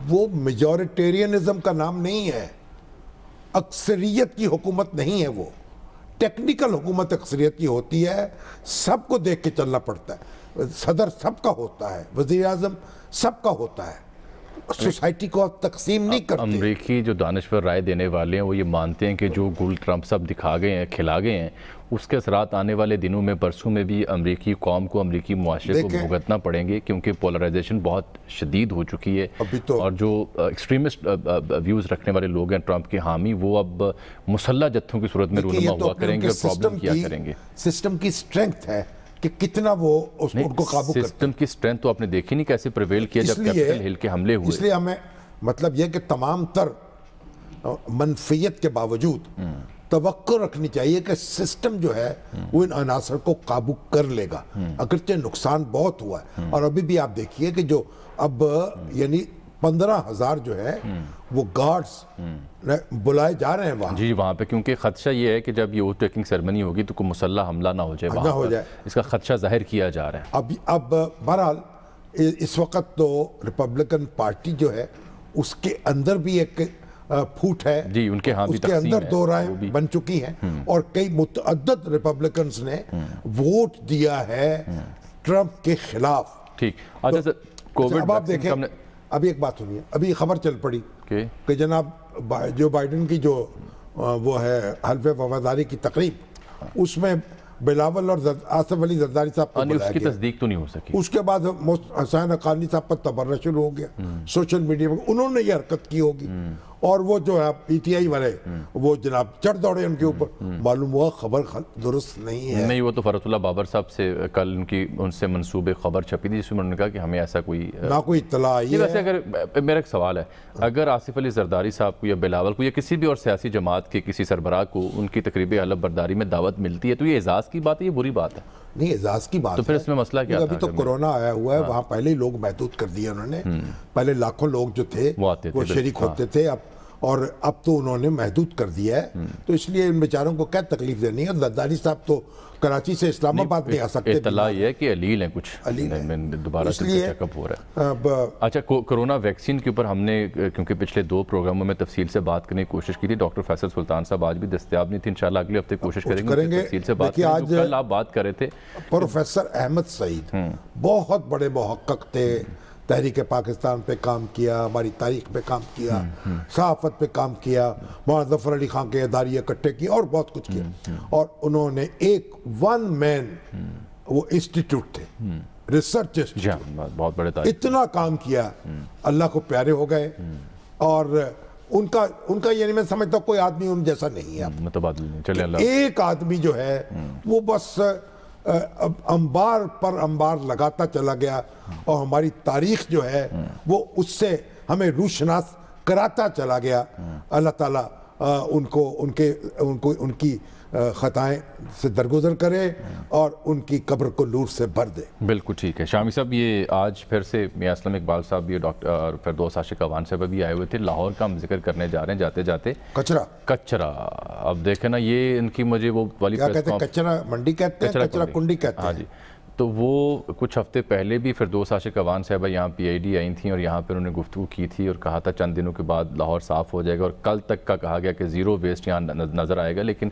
وہ میجورٹیرینزم کا نام نہیں ہے, اکثریت کی حکومت نہیں ہے, وہ ٹیکنیکل حکومت اکثریت کی ہوتی ہے. سب کو دیکھ کے چلنا پڑتا ہے, صدر سب کا ہوتا ہے, وزیر اعظم سب کا ہوتا ہے, سوسائٹی کو آپ تقسیم نہیں کرتے. امریکی جو دانشور رائے دینے والے ہیں وہ یہ مانتے ہیں کہ جو گول ٹرمپ سب دکھا گئے ہیں, کھلا گئے ہیں, اس کے اثرات آنے والے دنوں میں برسوں میں بھی امریکی قوم کو, امریکی معاشرے کو بھگتنا پڑیں گے, کیونکہ پولرائزیشن بہت شدید ہو چکی ہے. اور جو ایکسٹریمسٹ ویوز رکھنے والے لوگ ہیں ٹرمپ کے حامی, وہ اب مسلح جتھوں کی صورت میں رونما ہوا کریں گے اور پرابلم کیا کریں گے. سسٹم کی اسٹرینتھ ہے کہ کتنا وہ ان کو قابو کرتے ہیں. سسٹم کی اسٹرینتھ تو آپ نے دیکھی نہیں کیسے پریویل کیا جب کیپٹل ہل کے حملے ہوئے. اس لیے ہمیں مطلب یہ کہ تمام تر منفیت کے باوجود توقع رکھنی چاہیے کہ سسٹم جو ہے وہ ان عناصر کو قابو کر لے گا. اگرچہ نقصان بہت ہوا ہے, اور ابھی بھی آپ دیکھیے کہ جو اب یعنی 15,000 جو ہے وہ گارڈز بلائے جا رہے ہیں وہاں. جی وہاں پہ, کیونکہ خدشہ یہ ہے کہ جب یہ اوتھ ٹیکنگ سیرمنی ہوگی تو کوئی مسلح حملہ نہ ہو جائے وہاں پر, اس کا خدشہ ظاہر کیا جا رہا ہے. اب بہرحال اس وقت تو ریپبلکن پارٹی جو ہے اس کے اندر بھی ایک پھوٹ ہے. جی ان کے ہاں بھی اس کے اندر 2 رائے بن چکی ہیں, اور کئی متعدد ریپبلکنز نے ووٹ دیا ہے ٹرمپ کے خلاف. ٹھیک. اچھا سر, کووڈ اب آپ دیکھیں, ابھی ایک بات سنیے, ابھی خبر چل پڑی کہ جناب جو بائیڈن کی جو وہ ہے حلف وفاداری کی تقریب, اس میں بلاول اور آصف علی زرداری صاحب کو بلایا گیا. اس کی تصدیق تو نہیں ہو سکی. اس کے بعد حسین حقانی صاحب پر تبرہ شروع ہو گیا سوشل میڈیا پر, انہوں نے یہ حرکت کی ہوگی, اور وہ جو ہے پی ٹی آئی والے وہ جناب چڑھ دوڑے ان کے اوپر. معلوم ہوا خبر درست نہیں ہے. نہیں, وہ تو فرت اللہ بابر صاحب سے کل ان سے منسوب خبر چھپی تھی جس میں انہوں نے کہا کہ ہمیں ایسا کوئی نہ کوئی اطلاع آئی ہے. ویسے اگر میرا ایک سوال ہے, اگر آصف علی زرداری صاحب کو یا بلاول کو یا کسی بھی اور سیاسی جماعت کے کسی سربراہ کو ان کی تقریب حلف برداری میں دعوت ملتی ہے تو یہ اعزاز کی بات ہے, یہ بری بات ہے؟ نہیں, اعزاز کی بات ہے. تو پھر اس میں مسئلہ کیا تھا؟ ابھی تو کورونا آیا ہوا ہے, وہاں پہلے ہی لوگ محدود کر دیا انہوں نے. پہلے لاکھوں لوگ جو تھے وہ شریک ہوتے تھے, اور اب تو انہوں نے محدود کر دیا ہے. تو اس لیے ان بیچاروں کو کیا تکلیف دینی ہے. زرداری صاحب تو کراچی سے اسلام آباد نہیں آ سکتے. اطلاع یہ ہے کہ علیل ہیں کچھ, دوبارہ چیک اپ ہو رہا ہے. اچھا, کورونا ویکسین کے اوپر ہم نے کیونکہ پچھلے 2 پروگراموں میں تفصیل سے بات کرنے کی کوشش کی تھی. ڈاکٹر فیصل سلطان صاحب آج بھی دستیاب نہیں تھے, انشاءاللہ اگلے ہفتے کوشش کریں گے تفصیل سے بات کریں. آج کل آپ بات کر رہے تھے پروفیسر احمد سعید بہت بڑے محقق تھے, تحریک پاکستان پہ کام کیا, ہماری تاریخ پہ کام کیا, صحافت پہ کام کیا, مولانا ظفر علی خان کے اداریہ اکٹھے کیے اور بہت کچھ کیا. اور انہوں نے ایک 1 مین وہ انسٹیٹیوٹ تھے, ریسرچ انسٹیٹیوٹ, بہت بڑے اتنا کام کیا, اللہ کو پیارے ہو گئے. اور ان کا یعنی میں سمجھتا ہوں کوئی آدمی ان جیسا نہیں ہے. ایک آدمی جو ہے وہ بس انبار پر انبار لگاتا چلا گیا, اور ہماری تاریخ جو ہے وہ اس سے ہمیں روشناس کراتا چلا گیا. اللہ تعالیٰ ان کی خطائیں سے درگزر کرے اور ان کی قبر کو نور سے بھر دے. بالکل ٹھیک ہے. شامی صاحب, یہ آج پھر سے میاں اسلم اقبال صاحب بھی, ڈاکٹر فردوس عاشق اعوان صاحب بھی آئے ہوئے تھے. لاہور کا ہم ذکر کرنے جا رہے ہیں جاتے جاتے. کچرا اب دیکھیں نا, یہ ان کی مجھے وہ والی کیا کہتے ہیں, کچرا منڈی کہتے ہیں, کچرا کنڈی کہتے ہیں. ہاں جی, تو وہ کچھ ہفتے پہلے بھی فردوس عاشق اعوان صاحبہ یہاں پی آئی ڈی آئی تھیں اور یہاں پر انہوں نے گفتگو کی تھی اور کہا تھا چند دنوں کے بعد لاہور صاف ہو جائے گا, اور کل تک کا کہا گیا کہ 0 ویسٹ یہاں نظر آئے گا, لیکن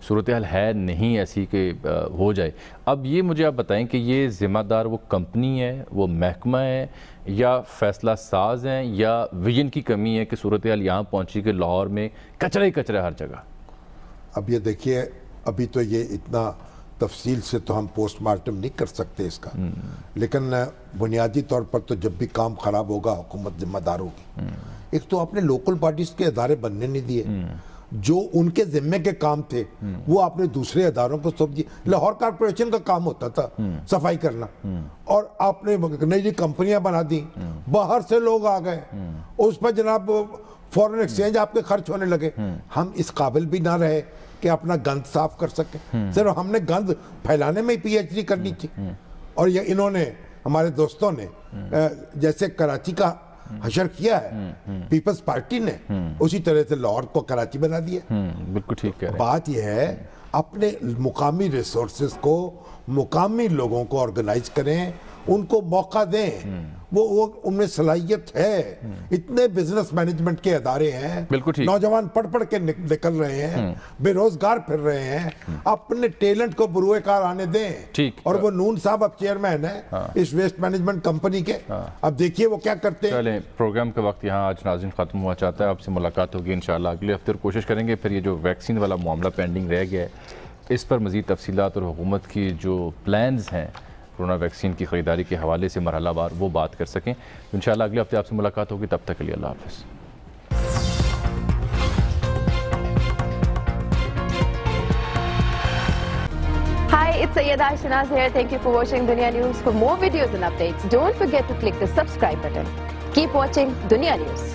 صورتحال ہے نہیں ایسی کہ ہو جائے. اب یہ مجھے آپ بتائیں کہ یہ ذمہ دار وہ کمپنی ہے, وہ محکمہ ہے, یا فیصلہ ساز ہیں, یا ویژن کی کمی ہے کہ صورتحال یہاں پہنچی کہ لاہور میں کچرا ہی کچرا ہر جگہ؟ اب یہ دیکھیے ابھی تو یہ اتنا تفصیل سے تو ہم پوسٹ مارٹم نہیں کر سکتے اس کا، لیکن بنیادی طور پر تو جب بھی کام خراب ہوگا حکومت ذمہ دار ہوگی. ایک تو آپ نے لوکل پارٹیز کے ادارے بننے نہیں دیے، جو ان کے ذمے کے کام تھے وہ آپ نے دوسرے اداروں کو سونپ دیے. لاہور کارپوریشن کا کام ہوتا تھا صفائی کرنا، اور آپ نے نئی کمپنیاں بنا دی، باہر سے لوگ آ گئے، اس پر جناب فورن ایکسچینج آپ کے خرچ ہونے لگے. ہم اس قابل بھی نہ رہے کہ اپنا گند صاف کر سکیں، صرف ہم نے گند پھیلانے میں ہی پی ایچ ڈی کرنی تھی. اور یہ انہوں نے ہمارے دوستوں نے جیسے کراچی کا حشر کیا ہے پیپلز پارٹی نے، اسی طرح سے لاہور کو کراچی بنا دیا. بالکل ٹھیک کہہ رہے ہیں. بات یہ ہے اپنے مقامی ریسورسز کو مقامی لوگوں کو آرگنائز کریں، ان کو موقع دیں. وہ ان میں صلاحیت ہے. اتنے بزنس مینجمنٹ کے ادارے ہیں، نوجوان پڑھ پڑھ کے نکل رہے ہیں، بے روزگار پھر رہے ہیں. اپنے ٹیلنٹ کو بروئے کار آنے دیں. اور وہ نون صاحب اب چیئرمین ہیں اس ویسٹ مینجمنٹ کمپنی کے. اب دیکھیے وہ کیا کرتے ہیں. چلیں پروگرام کا وقت یہاں آج ناظرین ختم ہوا چاہتا ہے. آپ سے ملاقات ہوگی انشاءاللہ اگلے ہفتے، اور کوشش کریں گے پھر یہ جو ویکسین والا معاملہ پینڈنگ رہ گیا ہے اس پر مزید تفصیلات اور حکومت کی جو پلانز ہیں کورونا ویکسین کی خریداری کے حوالے سے مرحلہ وار وہ بات کر سکیں. انشاءاللہ اگلے ہفتے آپ سے ملاقات ہوگی. تب تک کے لیے اللہ حافظ. Hi, it's Sayyeda Shanaz here. Thank you for watching Dunia News. For more videos and updates, don't forget to click the subscribe button. Keep watching Dunia News.